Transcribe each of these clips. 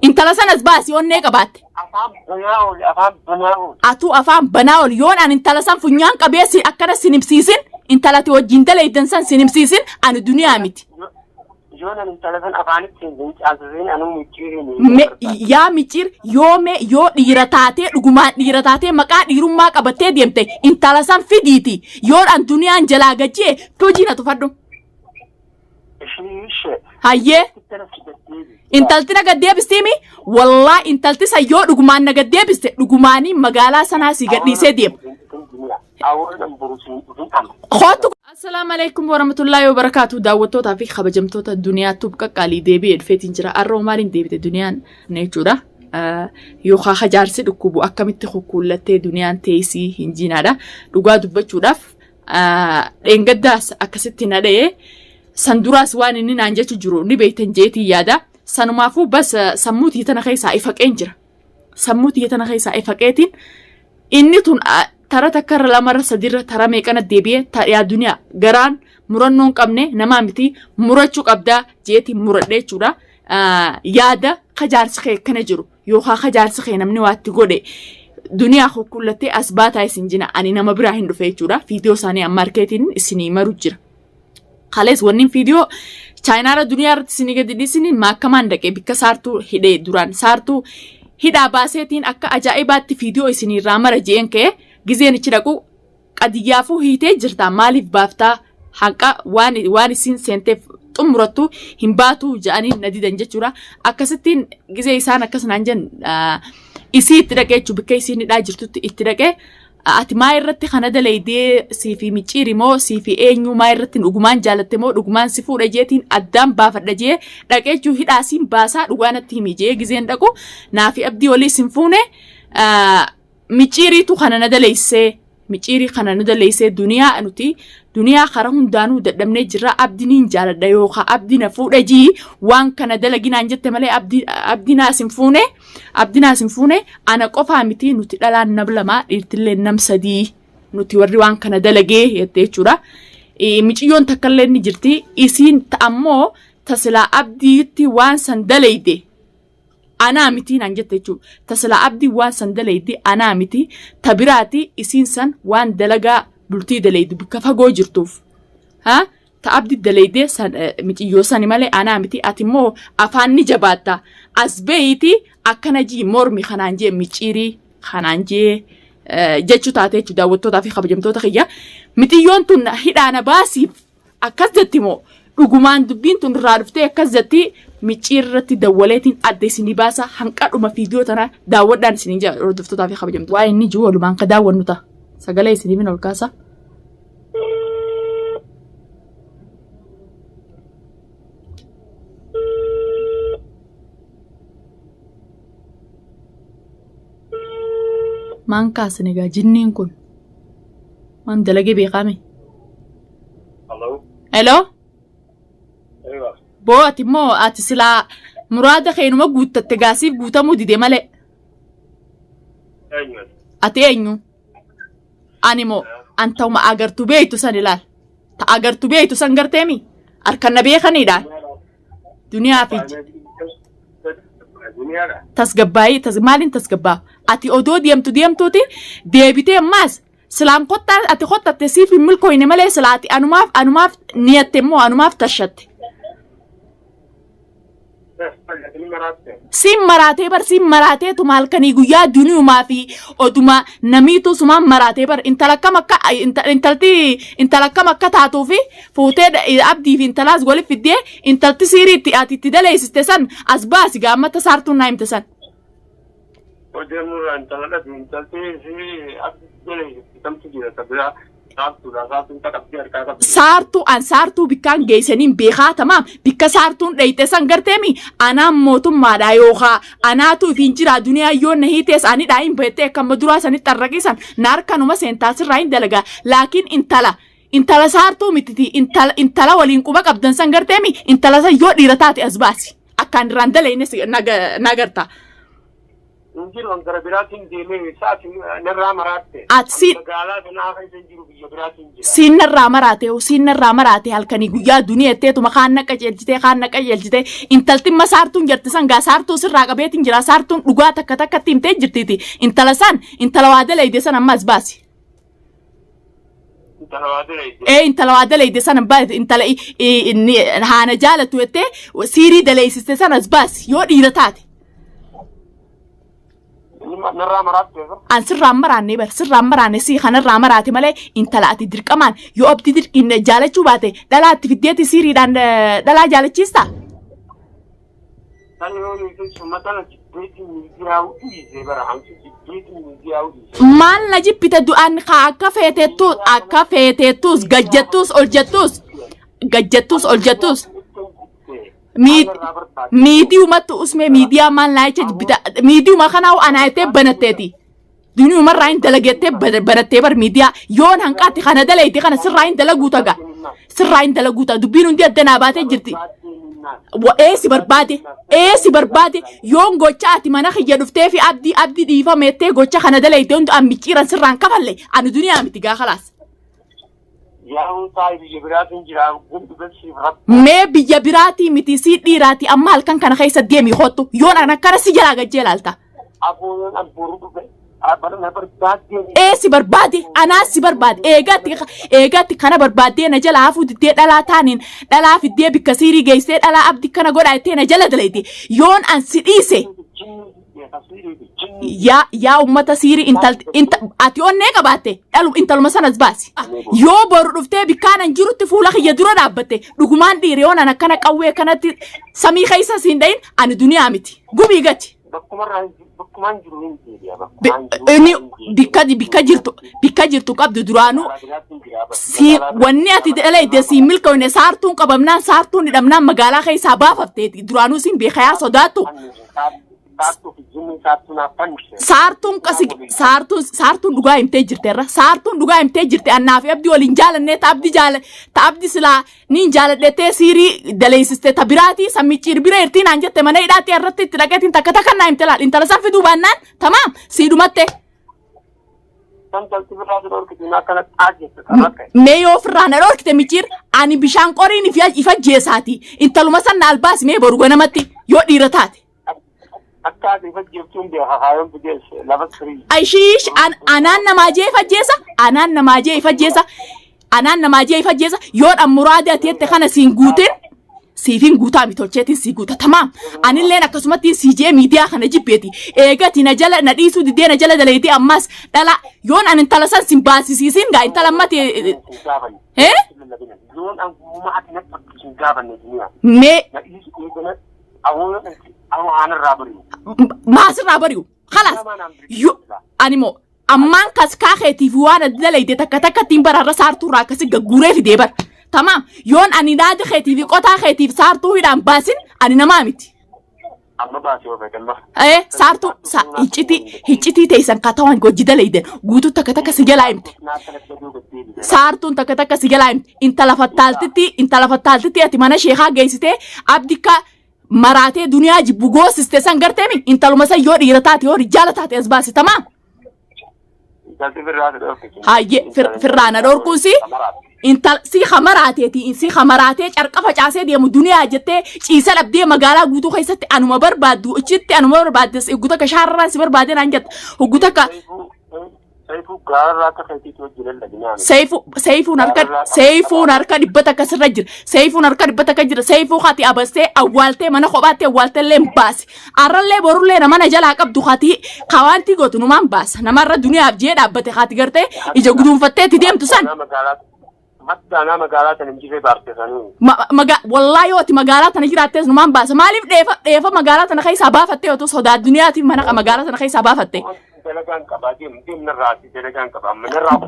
انت لسان اسباسي وني قبات اتو افام بناول يون ان انت لسان فنيان قبيسي اكنا سنمسيسن انت لا توجين دلي دنسان سنمسيسن ان الدنيا متي جون انت لسان افاني سنين ازين انا ميتيري يا ميتير يوم يو ديرتاتي دغما مقا ديرما قبته ديمتي انت لسان فيديتي يون ان دنيا جلاغجي توجينا تفدو هاي intaltina gaddeebistimi wallahi intalti sayyo dhugumaan na gaddeebiste dhugumaani magaalaa sanaa si gadhiisee deem khootu assalamu alaykum warahmatullahi wabarakatuh daawwattoota fi kabajamtoota duniyaa tubqa qaalii deebi'ee dhufeetiin jira arroo maaliin deebite duniyaan neechuudha yoo hajaarsi dhukubu akkamitti kukkullattee duniyaan teesii hinjinaadha dhugaa dubbachuudhaaf dheengaddaas akkasitti nadhee sanduraas waan inni naan jechu jiru ni beeytan jeetii yaada sanumaafuu bas sammuutii tana keessaa ifaqeen jira sammuutii tana keessaa ifaqeetiin inni tun tara takkarra lamarra sadirra tara meeqana deebi'ee yaa duniyaa garaan murannoon qabne namaa miti murachuu qabdaa jeetii muradhee jechuudha yaada kajaarsi kee kana jiru yookaan kajaarsi kee namni waatti godhe duniyaa kukkullattee as baataa isin jina ani nama biraa hin dhufe jechuudha fiidiyoo isaanii markeetiin isinii maru jira خلاص ونين فيديو China را دنيا رت سنيجا دي سنين ما كمان دقة بيك سارتو هيدا دوران سارتو هيدا باسيتين أكا أجائبات فيديو إسني رامر رجين كه جزين تشركو قديافو هيته جرتا مالي بافتا حقا وان سين سنتف تمرتو همباتو جاني ندي دنجتورا أكستين جزء إنسان أكسن عنجن إسي تركه شبكة إسي ندا جرتو تركه ati maa irratti kana dalaydee siifi micciiri moo siifi eenyu maa irratti dhugumaan jaalatte moo dhugumaan si fuudha jeetiin addaan baafadha jee dhaqeechuu hidhaasiin baasaa dhugaanatti himi jee gizeen dhaqu naafi abdii walii sin fuune micciiriitu kana na dalaysee micciirii kana nu dalaysee duniyaa nuti duniyaa kara hundaanuu dadhabnee jirra abdiniin jaaladha yookaan abdina fuudha jii waan kana dalaginaan jette malee abdinaas hin fuune ana qofaa miti nuti dhalaan nablamaa dhiirtillee nam sadii nuti warri waan kana dalagee jettee jechuudha miciyyoon takkallee ni jirti isiin ta'ammoo tasilaa abdiitti waan san dalayde anaa miti naan jette jechuudha tasilaa abdii waan san dalayde anaa miti tabiraati isiin san waan dalagaa bultii dalaydu bikka fagoo jirtuuf ta abdi dalayde san miciyyoo sani malee anaa miti ati immoo afaan ni jabaatta as beeyti akkana jii mormi kanaan jee micciirii kanaan jee jechuu taatee jechuudha daawwattootaa fi kabajamtoota kiyya miciyyoon tun hidhaana baasiif akkas jetti moo dhugumaan dubbiin tun irraa dhuftee akkas jetti micciirratti dawwaleetiin adda isinii baasa hanqadhuma fiidiyoo tana daawwadhaan isinii jira hordoftootaa fi kabajamtoota waa inni jiru walumaan ka daawwannu ta'a sagalee isinii min ol kaasa. مان كاسني جا جنين كون مان دلقي بيقامي الو ايوه بو اتمو اتسلا مراد خينو ما غوت تغاسيف غوتا مودي دي مالي ايوه اتينو انيمو انتو ما اغرتو بيتو سنلال تا اغرتو بيتو سنغرتيمي اركن نبي خنيدا دنيا فيج tasgabbaayii maalin tasgabbaa ati odoo deemtuuti deebitee ammaas silaan kottaa ati kottatte siif hin milkooyne malee silaati anumaaf niyatte immoo anumaaf tashatte siin maraatee tu maalkanii guyyaa duniyumaa fi oduma namiitu sumaan maraatee bar intala kam akka taatuu fi fuutee abdii fi intalaas waliif fiddee intalti siiriitti ati itti daleessiste san as baasi gaammata saartuun naa himte san. saartuu bikkaan geessaniin beekaa tamaam bikka saartuun dhayite san garteemi anaan mootummaadha yookaan anaatu ifiin jira duniyaa yoo na hiitees ani dhaayin beettee akkama duraa sanitti arraqisan na harkanuma seentaasirraa hin dalagaa laakiin intala saartuu mititi intala waliin quba qabdan san garteemi intala san yoo dhiira taate as baasi akkaan irraan dalayne nagarta. انجيل وانجر براتين ديمي ساعتي نرى مراتي أتسين قالات أنا آخر سنجيل بيجي براتين جي سين الرامراتي وسين الرامراتي هالكني جويا دنيا تيتو مخانك أجلجتي خانك أجلجتي إنت التم سارتون جرتسان قاسارتو سر راقبيتين جرا سارتون لقاتا كتا كتيم تجرتيتي إنت لسان إنت لو عدل يدسان أماز باسي إنت لو عدل يدسان أماز إنت لأي هانا جالة ويتي وسيري دلي سيستسان أزباسي يو إيرتاتي نرى مراتي أن سر رامراني بر سر رامراني سي خان الرامراتي مالي إنت لا تدري كمان يو أبتي در إن جالة شوباتي دلا تفيديتي سيري دان دلا جالة چيستا مان نجيب بتدو أن خاكا فيتتوس أكا فيتتوس ججتوس أولجتوس ميديو ما تسمى ميديا مان لايتش بتا ميديو ما خناو أنا أتى بنتتي دنيو مرة إن دلقتي بنتتي بر ميديا يون هنكاتي خنا دلقتي خنا سرّين دلقوتا سرّين دلقوتا دبينون دي الدنابات جرتي si barbaade yoon gocha ati mana khiyya dhuftee fi abdi dhiifameettee gocha kana dalayte hundi an micciiran sirraan kafalle ani duniyaa miti gaa khalaas mee biyya biraatii miti si dhiiraati amma halkan kana keessa deemi hottu yoon an akkana si jalaa gajjee laalta si barbaade anaa si barbaade eegatti kana barbaadee na jala hafu dittee dhalaa taanin dhalaa fiddee bikka siirii geessee dhalaa abdi kana godhaatee na jala dalayte yoon an si dhiise yaa ummata siirii ati onnee qabaatte intaluma sanas baasi yoo boru dhuftee bikkaanan jirutti fuula kiyya dura dhaabbatte dhugumaan dhiire yoon an akkana qawwee kanatti samii keessa siin dhayin ani duniyaa miti gubii gachi bikka jirtu qabdu duraanu si wanni ati dalayte si milkoone saartuun qabamnaan saartuun hidhamnaan magaalaa keessaa baafafteeti duraanuu siin beekayaa sodaattu saartuun dhugaa himtee jirteerra saartuun dhugaa himtee jirte annaa fi abdii waliin jaalannee ta abdi silaa niin jaaladhetee siirii daleessiste ta biraatii sammichiir bira hirtiin aan jette mana hidhaatti irratti itti dhaqeetiin takka takkannaa himte laal intala san fiduu baannaan tamaam sii dhumatte mee yoo ofirraa na dhorkite michiir ani bishaan qoriin ifa jeesaati intaluma san na albaas mee boru ganamatti yoo dhiira taate Aishish anaan namaajee ifajjeesa yoon an muraade atiitte kana siin guutin siifin guutaa mitolcheetiin sii guuta tamaam anilleen akkasumatti siijee miidiyaa kana jibbeeti eegati na jala na dhiisuu didee na jala dalayti ammas dhala yoon an intala san sin baasisiisin gaa intala ammati mee maasirraa bari'u khalaas animo ammaan kas kaakeetiif waan dalayte takka takkattiin bararra saartuurraa akkasi gagguuree fidee bara tamaam yoon ani daadi keetiif qotaa keetiif saartuu hidhaan baasin ani namaa miti saartuu hiccitii teessan katawan gojji dalayden guutuu takka takka si jalaa himte saartuun takka takka si jalaa himte intala fattaaltitti ati mana sheekaa geessitee abdikka maraatee duniyaa jibbu goosiste san garteemi intaluma san yoo dhiira taate yoo rijaala taate as baasi tamaam hayyee firraana dhorkuun si hamaraatee carqa facaasee deemu duniyaa jettee ciisa dhabdee magaalaa guutuu keessatti anuma barbaaddu ichitti anuma barbaaddes hogguta ka shaarraan si barbaadee naan jetta hogguta ka Seifuun harka dhibbata akkasirra jira. Seifuun harka dhibbata akka jira. Seifuu haati abastee awwaaltee mana kophaatti awwaaltee illee hin baase. Arrallee borullee nama na jalaa qabdu haati kawaanti gootu numaan baasa. Namarra duniyaaf jee dhaabbate haati gartee ija guduunfattee itti deemtu san. Maddaanaa magaalaa tana injifee baartesanii. Wallaahi yoo ati magaalaa tana jiraattees numaan baasa. Maaliif dheefa magaalaa tana keessaa baafattee yoo ta'u sodaa duniyaatiif mana magaalaa tana keessaa baafatte.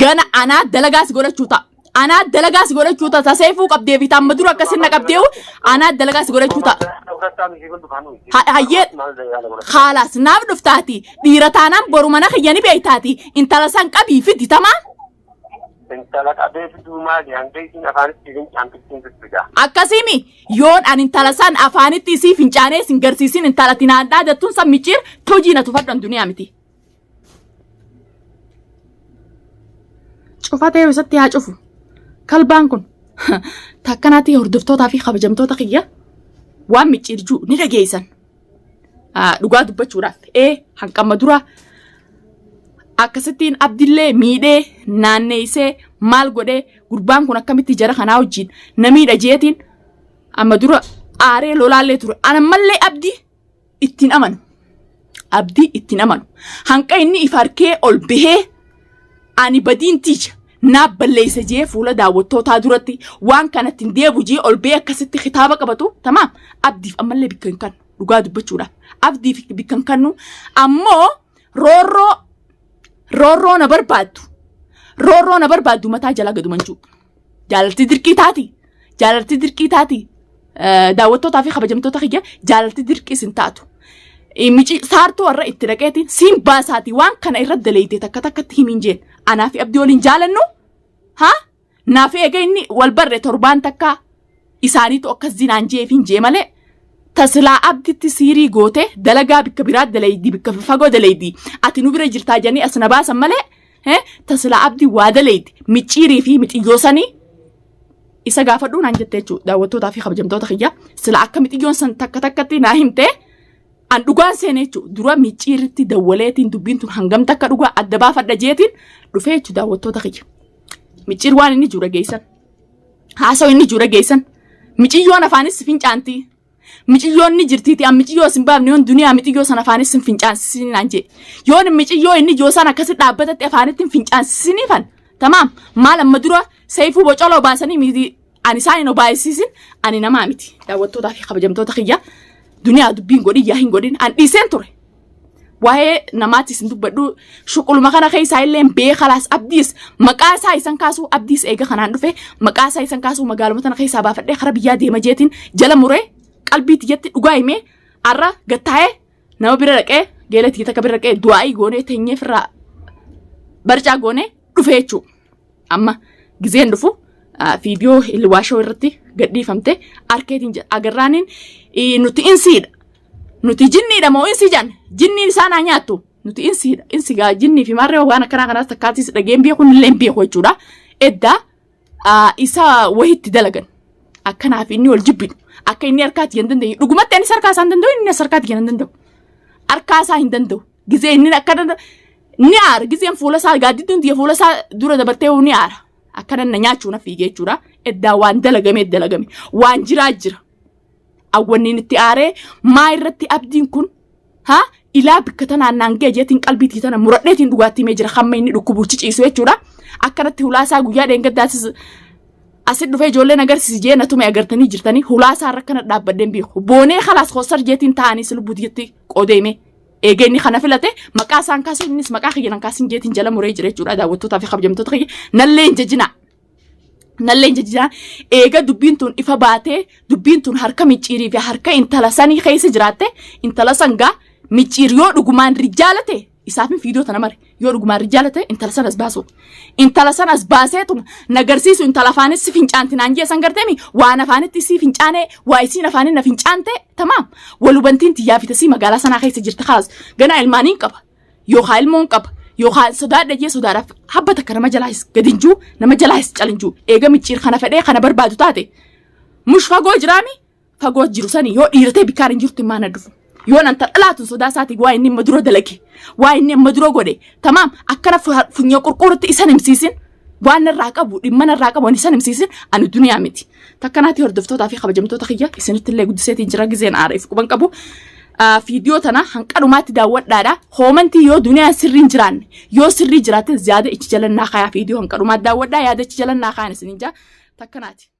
Gana anaa dalagaas godhachuu ta'a. Anaa dalagaas godhachuu ta'a. Seifuu qabdee fi tamma dura akkasin na qabdee anaa dalagaas godhachuu ta'a. Hayyee haalaas naaf dhuftaati. Dhiira taanaan boru mana kiyyanii beeytaati. Intala san qabii fidi tamaa. انطلق أبيت دومالي عن بيتين أفانت تيجين عمتين تتبقى akkasimi yoon an intala san afaanitti isii fincaanee sin garsiisin intalatiin addaa dattuun san micciir hojiina tufadhan duniyaa miti. Cufatee isatti haa cufu kalbaan kun takkanaatti hordoftootaa fi kabajamtoota kiyya waan micciirjuu ni dhageessan dhugaa dubbachuudhaaf hanqamma dura akkasittiin abdillee miidhee naanneessee maal godhee gurbaan kun akkamitti jara kanaa wajjin namiidha jeetiin amma dura aaree lolaallee ture anammallee abdii ittiin amanu hanqa inni ifarkee ol bahee ani badiin tiija naaf balleessa jee fuula daawwattootaa duratti waan kanatti hin deebu jee ol bahee akkasitti kitaaba qabatu tamaam abdiif ammallee bikka hin kannu dhugaa dubbachuudhaaf abdiif bikka hin kannu ammoo roorroo na barbaaddu mataa jala gadumanjuu jaalalti dirqii taati daawwattootaa fi kabajamtoota kiyya jaalalti dirqii sin taatu mici saartuu warra itti dhaqeetiin siin baasaati waan kana irra daleeyte takka takkatti himin jeen anaa fi abdii waliin jaalannu naaf eega inni wal barre torbaan takka isaaniitu akkas zinaan jeefin jee malee tasilaa abditti siirii goote dalagaa bikka biraa daleeydi bikka fagoo daleeydi ati nu bira jirtaa janii as na baasan malee tasilaa abdii waa daleeydi micciirii fi mixiyyoosanii isa gaafadhuu naan jettee jechuudha daawwattootaa fi kabajamtoota kiyya sila akka mixiyyoon san takka takkatti naa himtee an dhugaan seenee jechuudha dura micciiritti dawwaleetiin dubbiin tun hangam takka dhugaa adda baafadha jeetiin dhufee jechuudha daawwattoota kiyya micciir waan inni juu dhageessan haasa'u inni juu dhageessan miciyyoon afaanis fincaantii miciyyoon ni jirtiiti an miciyyoo sin baafne yoon duniyaa miciyyoo san afaanis sin fincaansisin naan jee yoon miciyyoo inni joosan akkasi dhaabbatatti afaanitti fincaansisinifan tamaam maal amma dura sayfuu bocoloo baasanii miti ani isaan hin obaayisiisin ani namaa miti daawwattootaa fi kabajamtoota kiyya duniyaa dubbiin godhin yaa hin godhin an dhiiseen ture waa'ee namaattis hin dubbadhu shuquluma kana keessaa illee beekalaas abdiis maqaa isaa isan kaasuu abdiis eega kanaan dhufe maqaa isaa isan kaasuu magaaluma tana keessaa baafadhee kara biyyaa deema jeetiin jala muree qalbiitti jetti dhugaa himee arra gattaa'ee nama bira dhaqee geelatti takka bira dhaqee du'aa'ii goonee teenyee firraa barcaa goonee dhufe jechuudha. Amma gizeen dhufu viidiyoo ilwaashoo irratti gadhiifamte arkeetiin agarraaniin nuti insiidha. Nuti jinniidha moo insii jaan jinniin isaanaa nyaattu nuti insiidha. Insigaa jinnii fi maarree waan akkanaa kanaas takkaatis dhageen beekun illee hin beeku jechuudha. Eddaa isa wahitti dalagan akkanaaf inni ol jibbinu akka inni harkaatti hin danda'u dhugumatti anis harkaa isaa hin danda'u inni harkaatti hin danda'u harkaa isaa hin danda'u gizee inni akka ni aara gizeen fuula isaa gaaddidduun diya fuula isaa dura dabartee ni aara akkana na nyaachuu na fiigee jechuudha. Eddaa waan dalagame waan jira awwanni itti aaree maa irratti abdiin kun ilaa bikka tanaan naangee jeetiin qalbiitii tana muradheetiin dhugaatti himee jira hamma inni dhukkubuuchi ciisu jechuudha. Akkanatti hulaasaa guyyaa dheengaddaasis asit dhufee ijoolleen agarsiisi jee natume agartanii jirtanii hulaasaa irra kana dhaabbadeen beeku boonee khalaas hoosar jeetiin taa'anii lubbuuti jetti qoodeeme eegee inni kana filate maqaa isaan kaasuu innis maqaa kiyyan kaasin jeetiin jala muree jira jechuudha. Daawwattootaa fi kabajamtoota kiyya nallee hin jajjinaa eega dubbiin tun ifa baatee dubbiin tun harka micciirii fi harka intala sanii keessa jiraatte intala sangaa micciir yoo dhugumaan rijaalate isaaf fiidoo tana mare yoo dhugumaan rijaalate intala sanas baaseetuma nagarsiisu intala afaanis fincaanti naan jeesan garteemi waan afaanitti si fincaanee waa isiin afaanin na fincaante tamaam walubantiin tiyyaa fitasii magaalaa sanaa keessa jirta khalaas ganaa ilmaaniin qaba yookaan ilmoon qaba yookaan sodaadha jee sodaadhaaf habba takka nama jalaayis gadinjuu nama jalaayis calinjuu eega micciir kana fedhee kana barbaadu taate mush fagoo jiraami fagoo jiru sanii yoo dhiiratee bikkaan hin jirtu himaan addufu yoo nan dhalaatu sodaa isaati waa inni maduro dalage waa inni maduro godhe tamaam akkana funyoo qurqurutti isan himsiisin waan irraa qabu dhimma irraa qabu isan himsiisin ani duniyaa miti takkanaati hordoftootaa fi kabajamtoota kiyya isinitti illee guddiseetiin jira gizeen aariif quban qabu. Video tana hanqadumaatti daawwadhaadha. Hoomantii yoo duniyaa sirriin jiraanne yoo sirrii jiraate ziyaada ichi jalannaa kaayaa video hanqadumaatti daawwadhaa yaada ichi jalannaa kaayaan isiniin jaa takkanaati.